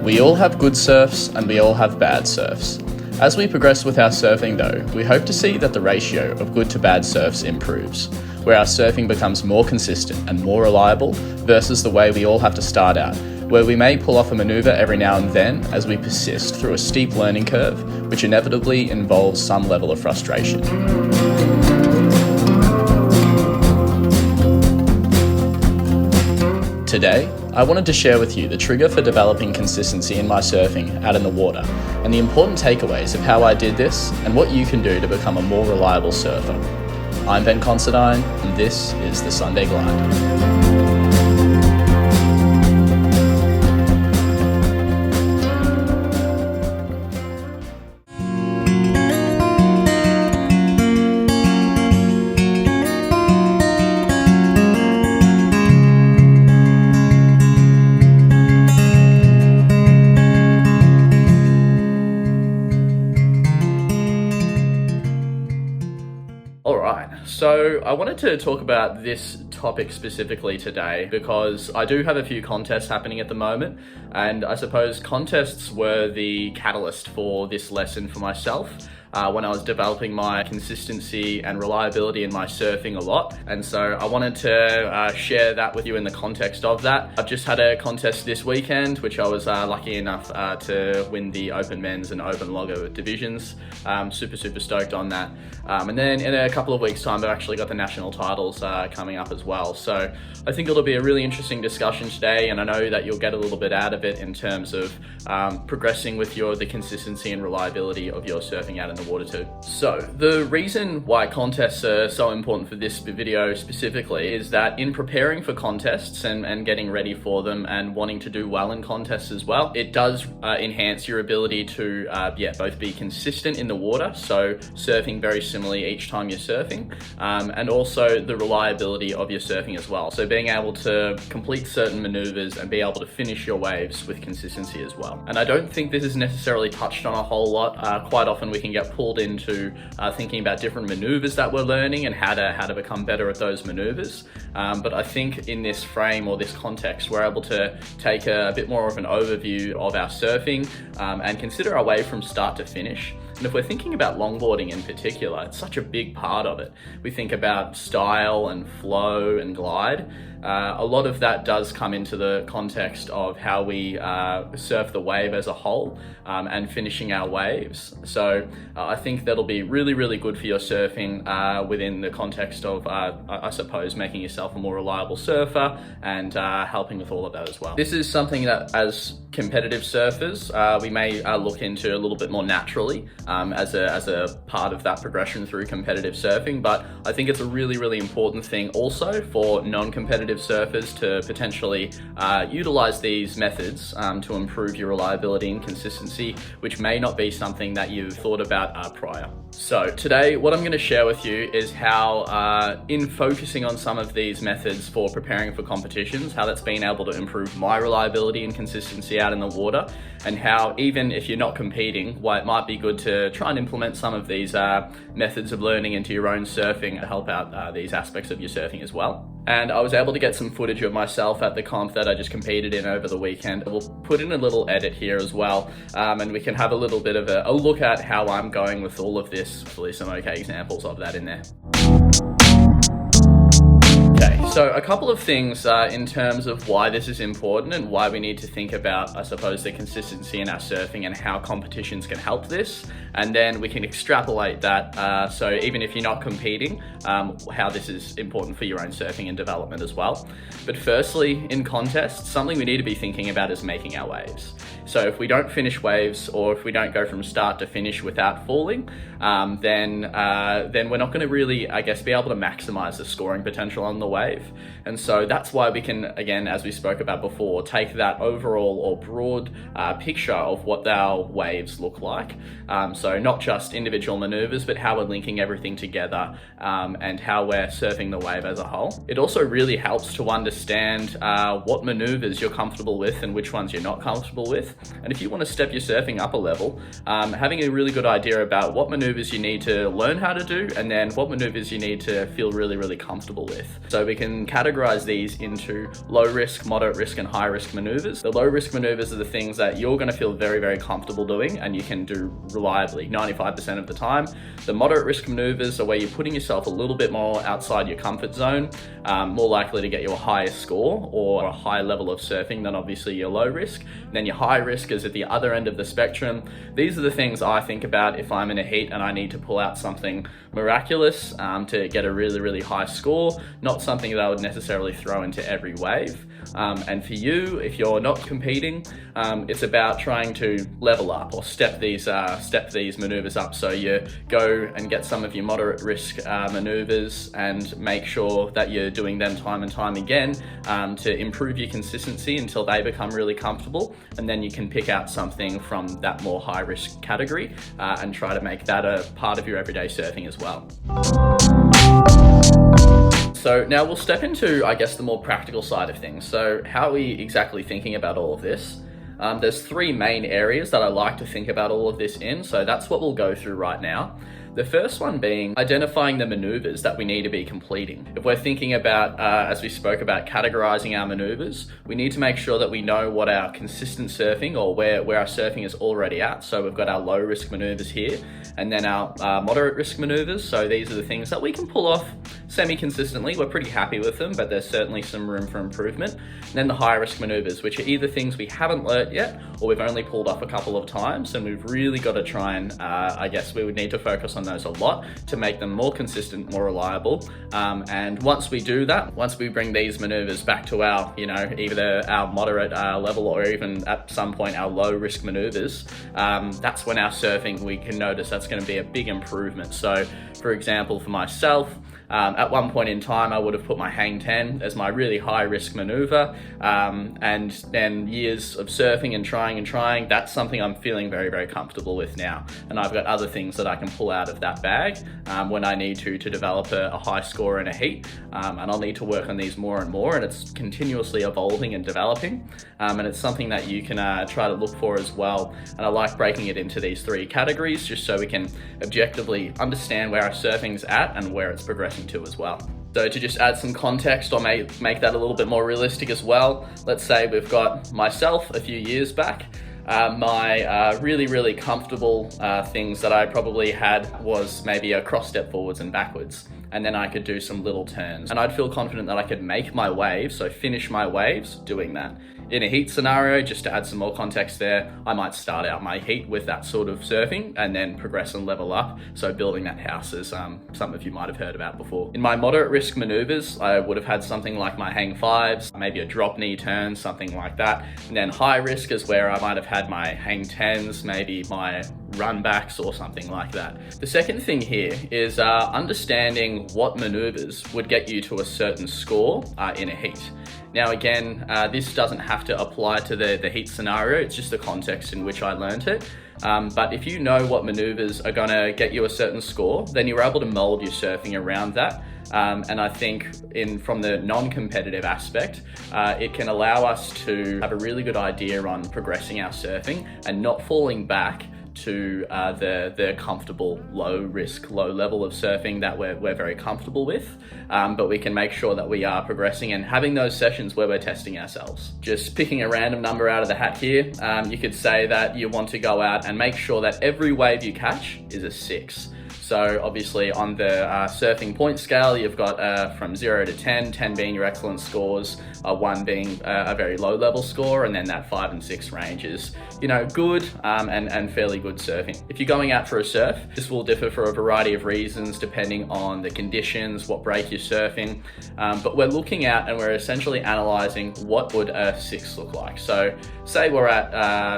We all have good surfs and we all have bad surfs. As we progress with our surfing though, we hope to see that the ratio of good to bad surfs improves, where our surfing becomes more consistent and more reliable versus the way we all have to start out, where we may pull off a manoeuvre every now and then as we persist through a steep learning curve, which inevitably involves some level of frustration. Today, I wanted to share with you the trigger for developing consistency in my surfing out in the water, and the important takeaways of how I did this and what you can do to become a more reliable surfer. I'm Considine, and this is the Sunday Glide. So I wanted to talk about this topic specifically today because I do have a few contests happening at the moment, and I suppose contests were the catalyst for this lesson for myself. When I was developing my consistency and reliability in my surfing a lot. And so I wanted to share that with you in the context of that. I've just had a contest this weekend, which I was lucky enough to win the Open Men's and Open Logger divisions. Super stoked on that. And then in a couple of weeks' time, I've actually got the national titles coming up as well. So I think it'll be a really interesting discussion today, and I know that you'll get a little bit out of it in terms of progressing with the consistency and reliability of your surfing out in the water too. So the reason why contests are so important for this video specifically is that in preparing for contests and getting ready for them and wanting to do well in contests as well, it does enhance your ability to both be consistent in the water, so surfing very similarly each time you're surfing, and also the reliability of your surfing as well. So being able to complete certain maneuvers and be able to finish your waves with consistency as well. And I don't think this is necessarily touched on a whole lot. Quite often we can get pulled into thinking about different maneuvers that we're learning and how to become better at those maneuvers. But I think in this frame or this context, we're able to take a bit more of an overview of our surfing and consider our wave from start to finish. And if we're thinking about longboarding in particular, it's such a big part of it. We think about style and flow and glide. A lot of that does come into the context of how we surf the wave as a whole and finishing our waves. So I think that'll be really good for your surfing within the context of, I suppose, making yourself a more reliable surfer and helping with all of that as well. This is something that as competitive surfers, we may look into a little bit more naturally as a part of that progression through competitive surfing, but I think it's a really important thing also for non-competitive surfers to potentially utilize these methods to improve your reliability and consistency, which may not be something that you've thought about prior. So today, what I'm going to share with you is how in focusing on some of these methods for preparing for competitions, how that's been able to improve my reliability and consistency out in the water, and how even if you're not competing, why it might be good to try and implement some of these methods of learning into your own surfing to help out these aspects of your surfing as well. And I was able to get some footage of myself at the comp that I just competed in over the weekend. We'll put in a little edit here as well, and we can have a little bit of a look at how I'm going with all of this. Hopefully some okay examples of that in there. Okay, so a couple of things in terms of why this is important and why we need to think about, I suppose, the consistency in our surfing and how competitions can help this. And then we can extrapolate that, so even if you're not competing, how this is important for your own surfing and development as well. But firstly, in contests, something we need to be thinking about is making our waves. So if we don't finish waves, or if we don't go from start to finish without falling, then we're not going to really, I guess, be able to maximize the scoring potential on the wave. And so that's why we can, again, as we spoke about before, take that overall or broad picture of what our waves look like. So not just individual maneuvers, but how we're linking everything together and how we're surfing the wave as a whole. It also really helps to understand what maneuvers you're comfortable with and which ones you're not comfortable with. And if you want to step your surfing up a level, having a really good idea about what maneuvers you need to learn how to do, and then what maneuvers you need to feel really, really comfortable with. So we can categorize these into low risk, moderate risk, and high risk maneuvers. The low risk maneuvers are the things that you're going to feel very, very comfortable doing and you can do reliably 95% of the time. The moderate risk maneuvers are where you're putting yourself a little bit more outside your comfort zone, more likely to get you a higher score or a high level of surfing than obviously your low risk. And then your high risk is at the other end of the spectrum. These are the things I think about if I'm in a heat and I need to pull out something miraculous to get a really, really high score, not something that I would necessarily throw into every wave. And for you, if you're not competing, it's about trying to level up or step these maneuvers up. So you go and get some of your moderate risk maneuvers and make sure that you're doing them time and time again to improve your consistency until they become really comfortable. And then you can pick out something from that more high risk category and try to make that a part of your everyday surfing as well. So now we'll step into, I guess, the more practical side of things. So how are we exactly thinking about all of this? There's three main areas that I like to think about all of this in, so that's what we'll go through right now. The first one being identifying the maneuvers that we need to be completing. If we're thinking about, as we spoke about, categorizing our maneuvers, we need to make sure that we know what our consistent surfing or where our surfing is already at. So we've got our low risk maneuvers here, and then our moderate risk maneuvers. So these are the things that we can pull off semi-consistently. We're pretty happy with them, but there's certainly some room for improvement. And then the high risk maneuvers, which are either things we haven't learnt yet, or we've only pulled off a couple of times, and we've really got to try and, I guess we would need to focus on those a lot to make them more consistent, more reliable. And once we do that, once we bring these maneuvers back to our, either our moderate level or even at some point our low risk maneuvers, that's when our surfing, we can notice that's going to be a big improvement. So for example, for myself, at one point in time, I would have put my hang 10 as my really high risk maneuver. And then years of surfing and trying, that's something I'm feeling very, very comfortable with now. And I've got other things that I can pull out of that bag when I need to develop a high score in a heat. And I'll need to work on these more and more, and it's continuously evolving and developing. And it's something that you can try to look for as well. And I like breaking it into these three categories just so we can objectively understand where our surfing's at and where it's progressing to as well. So to just add some context or make that a little bit more realistic as well, let's say we've got myself a few years back. My really, really comfortable things that I probably had was maybe a cross step forwards and backwards. And then I could do some little turns. And I'd feel confident that I could make my waves, so finish my waves doing that. In a heat scenario, just to add some more context there, I might start out my heat with that sort of surfing and then progress and level up. So building that house, as some of you might have heard about before. In my moderate risk maneuvers, I would have had something like my hang 5s, maybe a drop knee turn, something like that. And then high risk is where I might have had my hang 10s, maybe my run backs or something like that. The second thing here is understanding what maneuvers would get you to a certain score in a heat. Now again, this doesn't have to apply to the heat scenario, it's just the context in which I learned it. But if you know what maneuvers are gonna get you a certain score, then you're able to mold your surfing around that. And I think from the non-competitive aspect, it can allow us to have a really good idea on progressing our surfing and not falling back to the comfortable low risk, low level of surfing that we're very comfortable with, but we can make sure that we are progressing and having those sessions where we're testing ourselves. Just picking a random number out of the hat here, you could say that you want to go out and make sure that every wave you catch is a 6. So obviously on the surfing point scale, you've got from 0 to 10, 10 being your excellent scores, 1 being a very low level score, and then that 5 and 6 range is, good and fairly good surfing. If you're going out for a surf, this will differ for a variety of reasons depending on the conditions, what break you're surfing, but we're looking at and we're essentially analyzing what would a 6 look like. So say we're at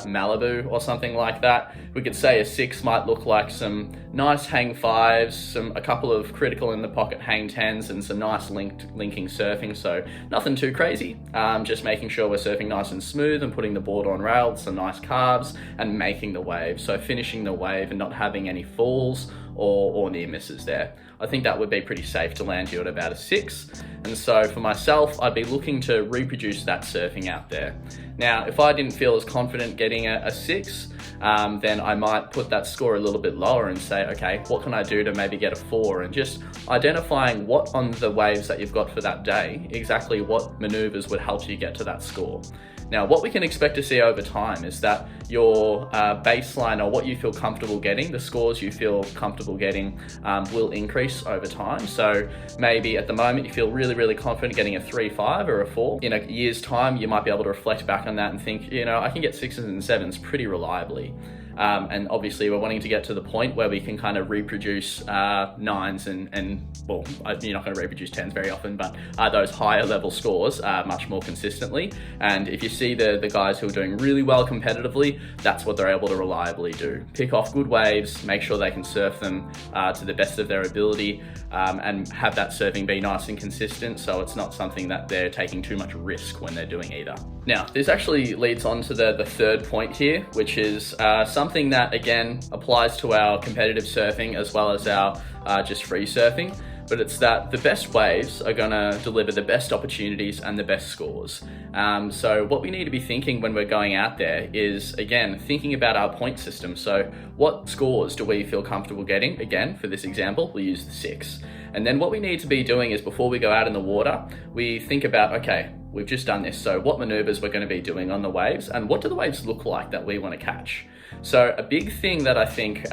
Malibu or something like that, we could say a 6 might look like some nice hang 5s, a couple of critical in the pocket hang 10s, and some nice linking surfing. So nothing too crazy, just making sure we're surfing nice and smooth and putting the board on rails, some nice carbs, and making the wave. So finishing the wave and not having any falls or near misses there. I think that would be pretty safe to land you at about a 6. And so for myself, I'd be looking to reproduce that surfing out there. Now, if I didn't feel as confident getting a 6, then I might put that score a little bit lower and say, okay, what can I do to maybe get a 4? And just identifying what on the waves that you've got for that day, exactly what maneuvers would help you get to that score. Now, what we can expect to see over time is that your baseline, or what you feel comfortable getting, the scores you feel comfortable getting, will increase over time. So maybe at the moment you feel really, really confident getting a 3, 5 or a 4. In a year's time, you might be able to reflect back on that and think, I can get 6s and 7s pretty reliably. And obviously we're wanting to get to the point where we can kind of reproduce 9s and well, you're not going to reproduce 10s very often, but those higher level scores much more consistently. And if you see the guys who are doing really well competitively, that's what they're able to reliably do. Pick off good waves, make sure they can surf them to the best of their ability, and have that surfing be nice and consistent, so it's not something that they're taking too much risk when they're doing either. Now, this actually leads on to the third point here, which is something that, again, applies to our competitive surfing as well as our just free surfing. But it's that the best waves are going to deliver the best opportunities and the best scores. So what we need to be thinking when we're going out there is, again, thinking about our point system. So what scores do we feel comfortable getting? Again, for this example, we'll use the 6. And then what we need to be doing is, before we go out in the water, we think about, okay, we've just done this. So what maneuvers we're going to be doing on the waves, and what do the waves look like that we want to catch? So a big thing that I think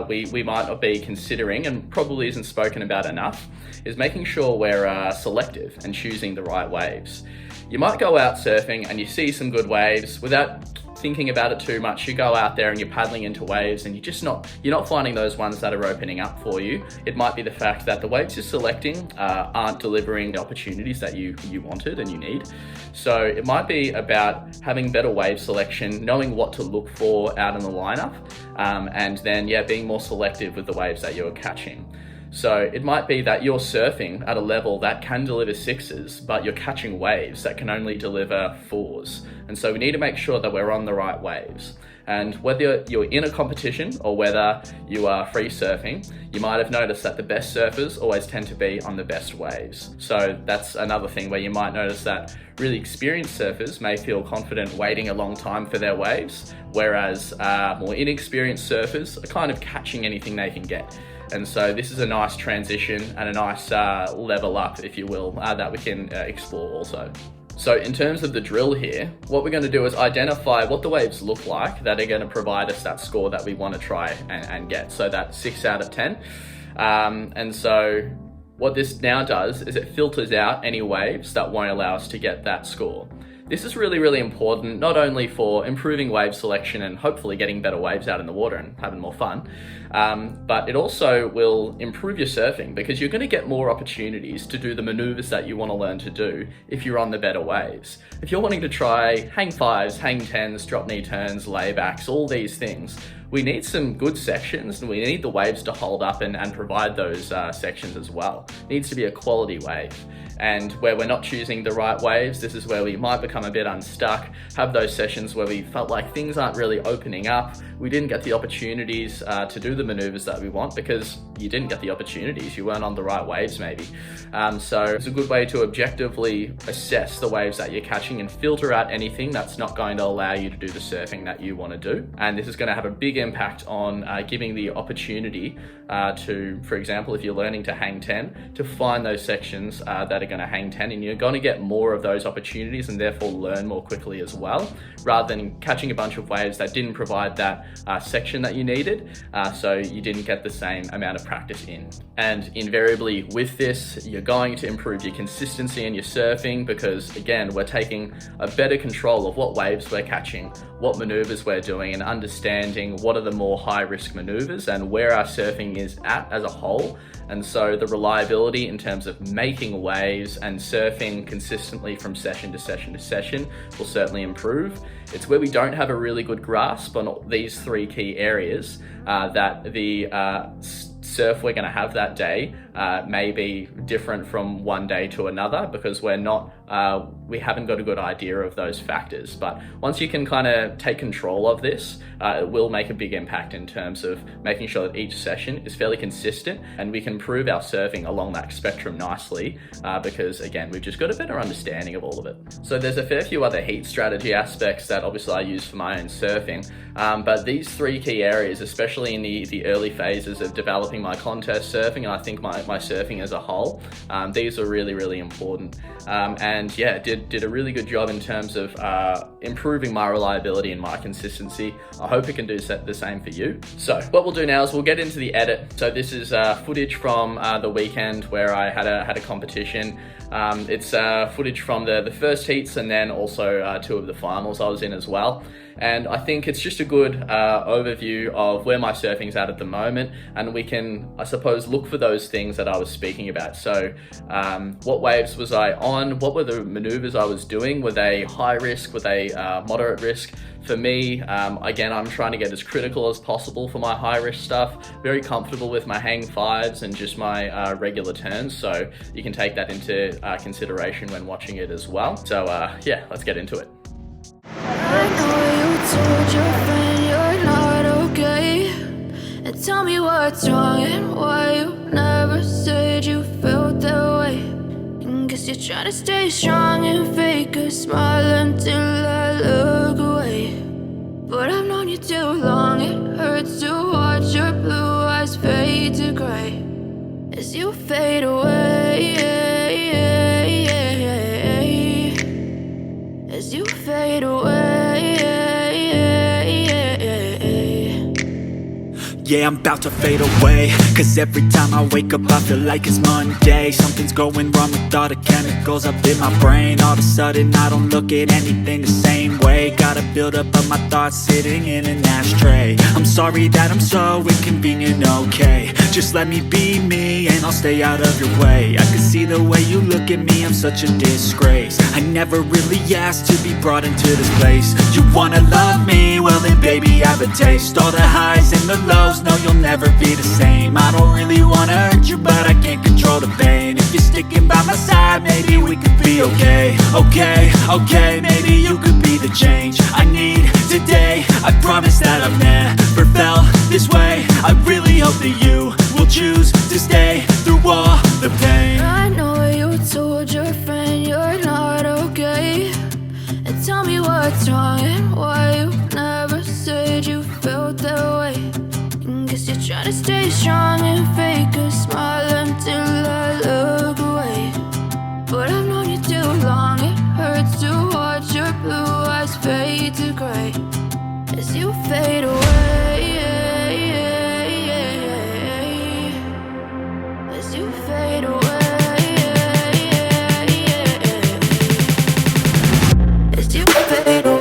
we might not be considering, and probably isn't spoken about enough, is making sure we're selective and choosing the right waves. You might go out surfing and you see some good waves without thinking about it too much. You go out there and you're paddling into waves and you're not finding those ones that are opening up for you. It might be the fact that the waves you're selecting aren't delivering the opportunities that you wanted and you need. So it might be about having better wave selection, knowing what to look for out in the lineup, and then being more selective with the waves that you're catching. So it might be that you're surfing at a level that can deliver 6s, but you're catching waves that can only deliver 4s. And so we need to make sure that we're on the right waves. And whether you're in a competition or whether you are free surfing, you might have noticed that the best surfers always tend to be on the best waves. So that's another thing where you might notice that really experienced surfers may feel confident waiting a long time for their waves, whereas more inexperienced surfers are kind of catching anything they can get. And so this is a nice transition and a nice level up, if you will, that we can explore also. So in terms of the drill here, what we're going to do is identify what the waves look like that are going to provide us that score that we want to try and get. So that 6 out of 10. And so what this now does is it filters out any waves that won't allow us to get that score. This is really, really important, not only for improving wave selection and hopefully getting better waves out in the water and having more fun, but it also will improve your surfing, because you're going to get more opportunities to do the maneuvers that you want to learn to do if you're on the better waves. If you're wanting to try hang 5s, hang 10s, drop knee turns, laybacks, all these things, we need some good sections, and we need the waves to hold up and provide those sections as well. It needs to be a quality wave. And where we're not choosing the right waves, this is where we might become a bit unstuck, have those sessions where we felt like things aren't really opening up. We didn't get the opportunities to do the maneuvers that we want because you didn't get the opportunities. You weren't on the right waves maybe. So it's a good way to objectively assess the waves that you're catching and filter out anything that's not going to allow you to do the surfing that you want to do. And this is going to have a big impact on giving the opportunity to, for example, if you're learning to hang 10, to find those sections that are going to hang 10, and you're going to get more of those opportunities and therefore learn more quickly as well, rather than catching a bunch of waves that didn't provide that section that you needed, so you didn't get the same amount of practice in. And invariably with this, you're going to improve your consistency in your surfing, because again, we're taking a better control of what waves we're catching, what maneuvers we're doing, and understanding what are the more high risk maneuvers and where our surfing is at as a whole. And so the reliability in terms of making waves and surfing consistently from session to session to session will certainly improve. It's where we don't have a really good grasp on these 3 key areas that the surf we're going to have that day may be different from one day to another, because we haven't got a good idea of those factors. But once you can kind of take control of this, it will make a big impact in terms of making sure that each session is fairly consistent, and we can improve our surfing along that spectrum nicely, because again, we've just got a better understanding of all of it. So there's a fair few other heat strategy aspects that obviously I use for my own surfing, but these three key areas, especially in the early phases of developing my contest surfing, and I think my surfing as a whole, these are really, really important. And yeah, did a really good job in terms of improving my reliability and my consistency. I hope it can do the same for you. So what we'll do now is we'll get into the edit. So this is footage from the weekend where I had a competition. It's footage from the first heats, and then also 2 of the finals I was in as well. And I think it's just a good overview of where my surfing's at the moment, and we can, I suppose, look for those things that I was speaking about. So what waves was I on? What were the maneuvers I was doing? Were they high risk? Were they moderate risk? For me, again, I'm trying to get as critical as possible for my high risk stuff. Very comfortable with my hang fives and just my regular turns. So you can take that into consideration when watching it as well. So yeah, let's get into it. I know you told your friend you're not okay, and tell me what's wrong and why you never said you felt that way. And guess you're trying to stay strong and fake a smile until I look away. But I've known you too long, it hurts to watch your blue eyes fade to gray as you fade away, as you fade away. Yeah, I'm about to fade away, cause every time I wake up I feel like it's Monday. Something's going wrong with all the chemicals up in my brain. All of a sudden I don't look at anything the same way. Gotta build up of my thoughts sitting in an ashtray. I'm sorry that I'm so inconvenient, okay. Just let me be me and I'll stay out of your way. I can see the way you look at me, I'm such a disgrace. I never really asked to be brought into this place. You wanna love me? Well then baby, have a taste. All the highs and the lows, no, you'll never be the same. I don't really wanna hurt you, but I can't control the pain. If you're sticking by my side, maybe we could be okay. Okay, maybe you could be the change I need today. I promise that I've never felt this way. I really hope that you will choose to stay through all the pain. I know you told your friend you're not okay, and tell me what's wrong and why you never said you felt that way. And guess you're trying to stay strong and fake a smile until I look away. But I've known you too long, it hurts to watch your blue eyes fade to gray as you fade away, as you fade away, as you fade away.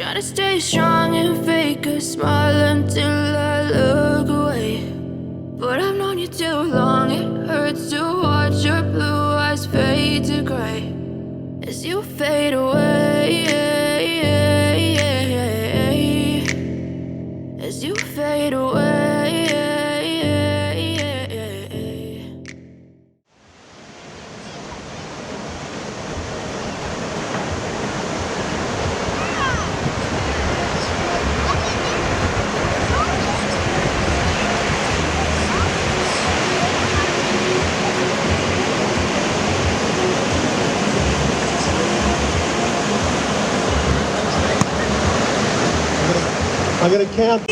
Trying to stay strong and fake a smile until I look away. But I've known you too long, it hurts to watch your blue eyes fade to gray as you fade away, as you fade away. I'm going to count.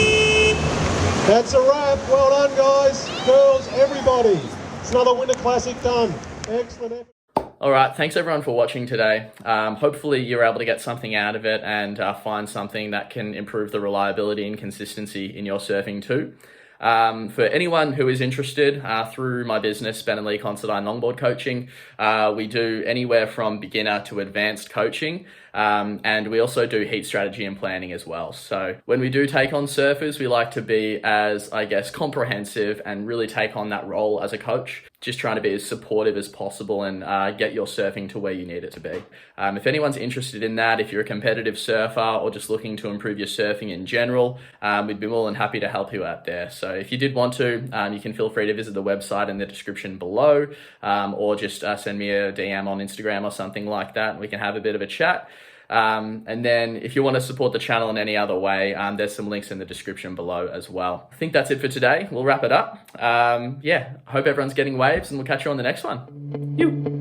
That's a wrap. Well done, guys, girls, everybody. It's another Winter Classic done. Excellent effort. All right, thanks everyone for watching today. Hopefully you're able to get something out of it and find something that can improve the reliability and consistency in your surfing too. For anyone who is interested, through my business, Ben and Lee Considine Longboard Coaching, we do anywhere from beginner to advanced coaching, and we also do heat strategy and planning as well. So when we do take on surfers, we like to be as, I guess, comprehensive and really take on that role as a coach, just trying to be as supportive as possible and get your surfing to where you need it to be. If anyone's interested in that, if you're a competitive surfer or just looking to improve your surfing in general, we'd be more than happy to help you out there. So if you did want to, you can feel free to visit the website in the description below, or just send me a DM on Instagram or something like that, and we can have a bit of a chat. And then if you want to support the channel in any other way, there's some links in the description below as well. I think that's it for today. We'll wrap it up. Yeah, hope everyone's getting waves, and we'll catch you on the next one. You.